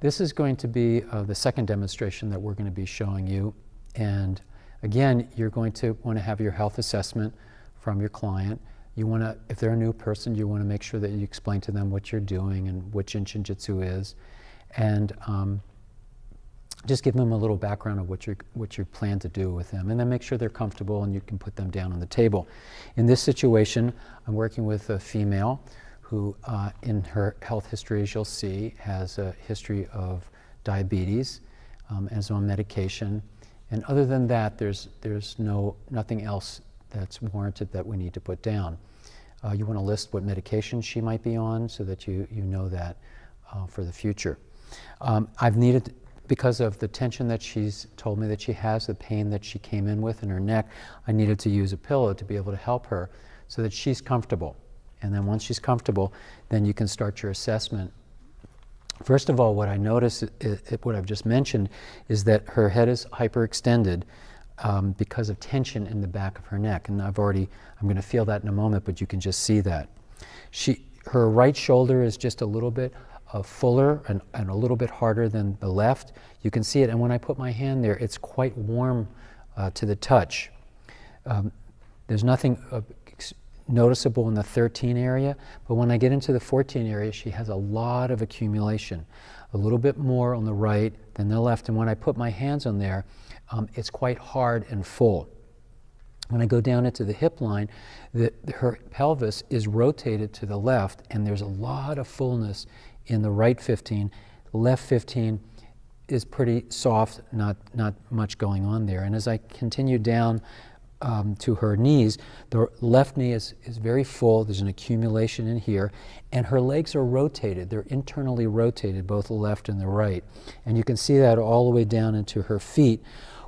this is going to be the second demonstration that we're going to be showing you. And again, you're going to want to have your health assessment from your client. You want to, if they're a new person, you want to make sure that you explain to them what you're doing and what JIN SHIN JYUTSU is. And just give them a little background of what you plan to do with them, and then make sure they're comfortable and you can put them down on the table. In this situation, I'm working with a female who, in her health history, as you'll see, has a history of diabetes, and is on medication. And other than that, there's nothing else that's warranted that we need to put down. You want to list what medication she might be on so that you know that for the future. I've needed, because of the tension that she's told me that she has, the pain that she came in with in her neck, I needed to use a pillow to be able to help her so that she's comfortable. And then once she's comfortable, then you can start your assessment. First of all, what I notice, what I've just mentioned, is that her head is hyperextended because of tension in the back of her neck. And I'm going to feel that in a moment, but you can just see that. Her right shoulder is just a little bit fuller and a little bit harder than the left. You can see it, and when I put my hand there, it's quite warm to the touch. There's nothing noticeable in the 13 area, but when I get into the 14 area, she has a lot of accumulation, a little bit more on the right than the left, and when I put my hands on there, it's quite hard and full. When I go down into the hip line, her pelvis is rotated to the left, and there's a lot of fullness in the right 15. The left 15 is pretty soft, not much going on there. And as I continue down to her knees, the left knee is very full. There's an accumulation in here, and her legs are rotated. They're internally rotated, both the left and the right. And you can see that all the way down into her feet,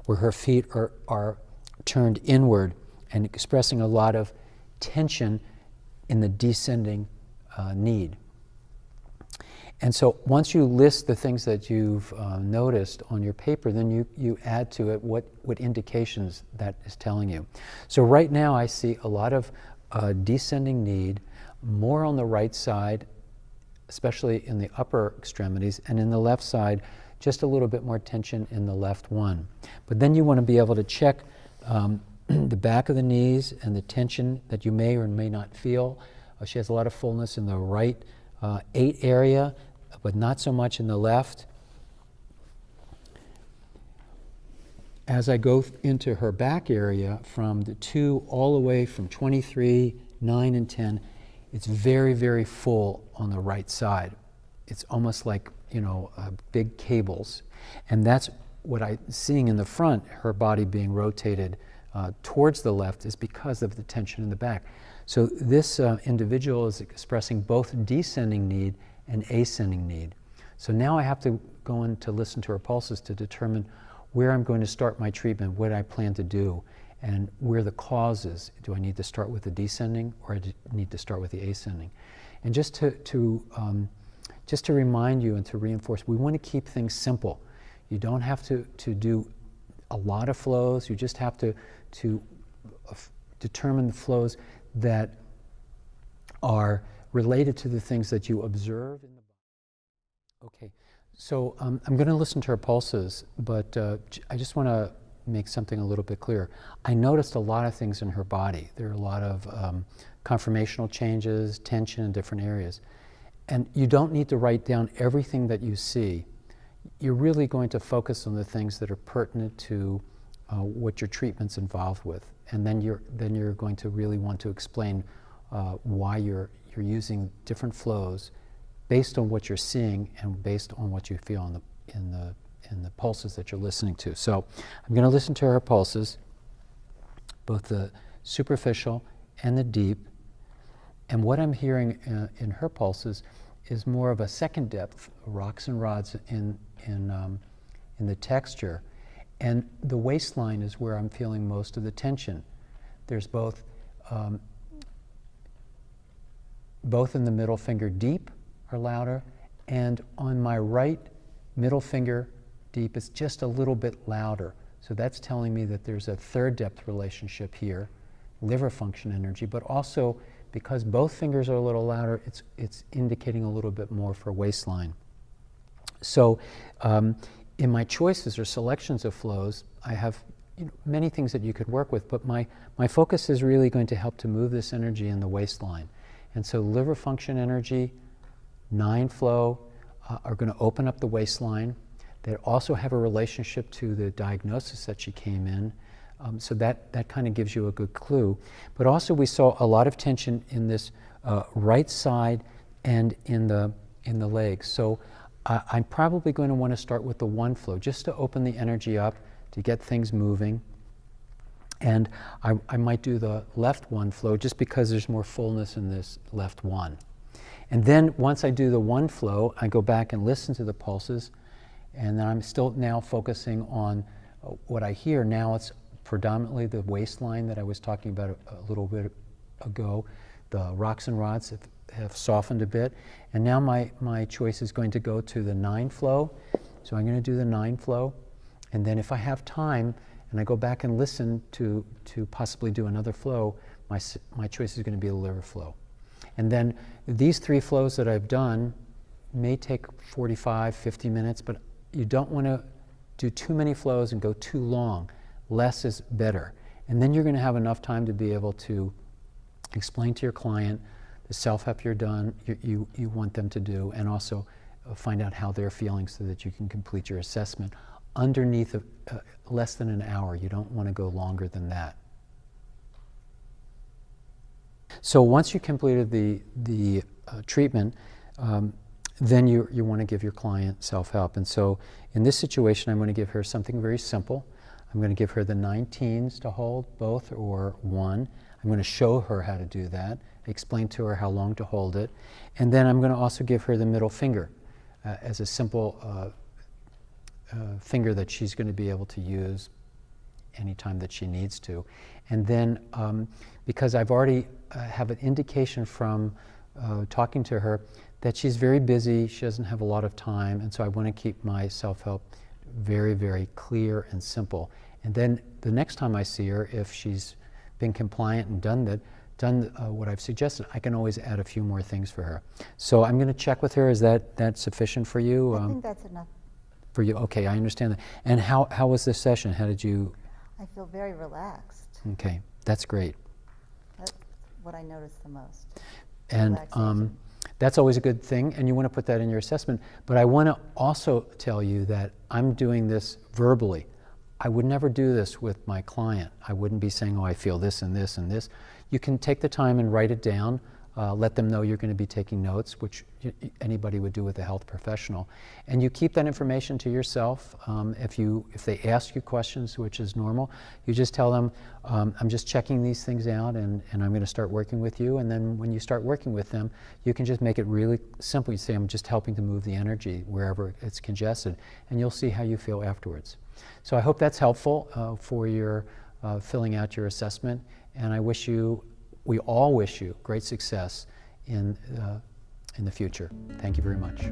where her feet are turned inward and expressing a lot of tension in the descending need. And so once you list the things that you've noticed on your paper, then you add to it what indications that is telling you. So right now I see a lot of descending need, more on the right side, especially in the upper extremities, and in the left side, just a little bit more tension in the left one. But then you want to be able to check the back of the knees and the tension that you may or may not feel. She has a lot of fullness in the right 8 area, but not so much in the left. As I go into her back area, from the 2 all the way from 23, 9, and 10, it's very, very full on the right side. It's almost like, big cables. And that's what I'm seeing in the front, her body being rotated towards the left, is because of the tension in the back. So this individual is expressing both descending need and ascending need. So now I have to go in to listen to her pulses to determine where I'm going to start my treatment, what I plan to do, and where the cause is. Do I need to start with the descending, or do I need to start with the ascending? And just to remind you and to reinforce, we want to keep things simple. You don't have to do a lot of flows. You just have to determine the flows that are related to the things that you observe in the body. Okay, so I'm going to listen to her pulses, but I just want to make something a little bit clearer. I noticed a lot of things in her body. There are a lot of conformational changes, tension in different areas. And you don't need to write down everything that you see. You're really going to focus on the things that are pertinent to what your treatment's involved with. And then you're going to really want to explain why you're using different flows based on what you're seeing and based on what you feel in the pulses that you're listening to. So I'm going to listen to her pulses, both the superficial and the deep. And what I'm hearing in her pulses is more of a second depth, rocks and rods in the texture. And the waistline is where I'm feeling most of the tension. There's both in the middle finger deep are louder, and on my right middle finger deep is just a little bit louder. So that's telling me that there's a third depth relationship here, liver function energy, but also because both fingers are a little louder, it's indicating a little bit more for waistline. So in my choices or selections of flows, I have many things that you could work with, but my focus is really going to help to move this energy in the waistline. And so liver function energy, 9 flow, are going to open up the waistline. They also have a relationship to the diagnosis that she came in. So that kind of gives you a good clue. But also we saw a lot of tension in this right side and in the legs. So I'm probably going to want to start with the 1 flow, just to open the energy up, to get things moving. And I might do the left 1 flow just because there's more fullness in this left 1. And then once I do the 1 flow, I go back and listen to the pulses, and then I'm still now focusing on what I hear. Now it's predominantly the waistline that I was talking about a little bit ago. The rocks and rods have softened a bit, and now my choice is going to go to the 9 flow. So I'm going to do the 9 flow, and then if I have time and I go back and listen to possibly do another flow, my choice is going to be the liver flow. And then these 3 flows that I've done may take 45, 50 minutes, but you don't want to do too many flows and go too long. Less is better. And then you're going to have enough time to be able to explain to your client the self-help you want them to do, and also find out how they're feeling so that you can complete your assessment underneath less than an hour. You don't want to go longer than that. So once you completed the treatment, then you want to give your client self-help. And so in this situation, I'm going to give her something very simple. I'm going to give her the 19s to hold, both or 1. I'm going to show her how to do that, explain to her how long to hold it, and then I'm going to also give her the middle finger as a simple finger that she's going to be able to use anytime that she needs to. And then because I've already have an indication from talking to her that she's very busy, she doesn't have a lot of time, and so I want to keep my self-help very, very clear and simple. And then the next time I see her, if she's been compliant and done what I've suggested, I can always add a few more things for her. So I'm going to check with her. Is that sufficient for you? I think that's enough. For you? Okay, I understand that. And how was this session? How did you? I feel very relaxed. Okay, that's great. That's what I noticed the most. And that's always a good thing, and you want to put that in your assessment. But I want to also tell you that I'm doing this verbally. I would never do this with my client. I wouldn't be saying, oh, I feel this and this and this. You can take the time and write it down. Let them know you're going to be taking notes, which anybody would do with a health professional. And you keep that information to yourself. If they ask you questions, which is normal, you just tell them, I'm just checking these things out, and I'm going to start working with you. And then when you start working with them, you can just make it really simple. You say, I'm just helping to move the energy wherever it's congested, and you'll see how you feel afterwards. So I hope that's helpful for your filling out your assessment, and we all wish you great success in the future. Thank you very much.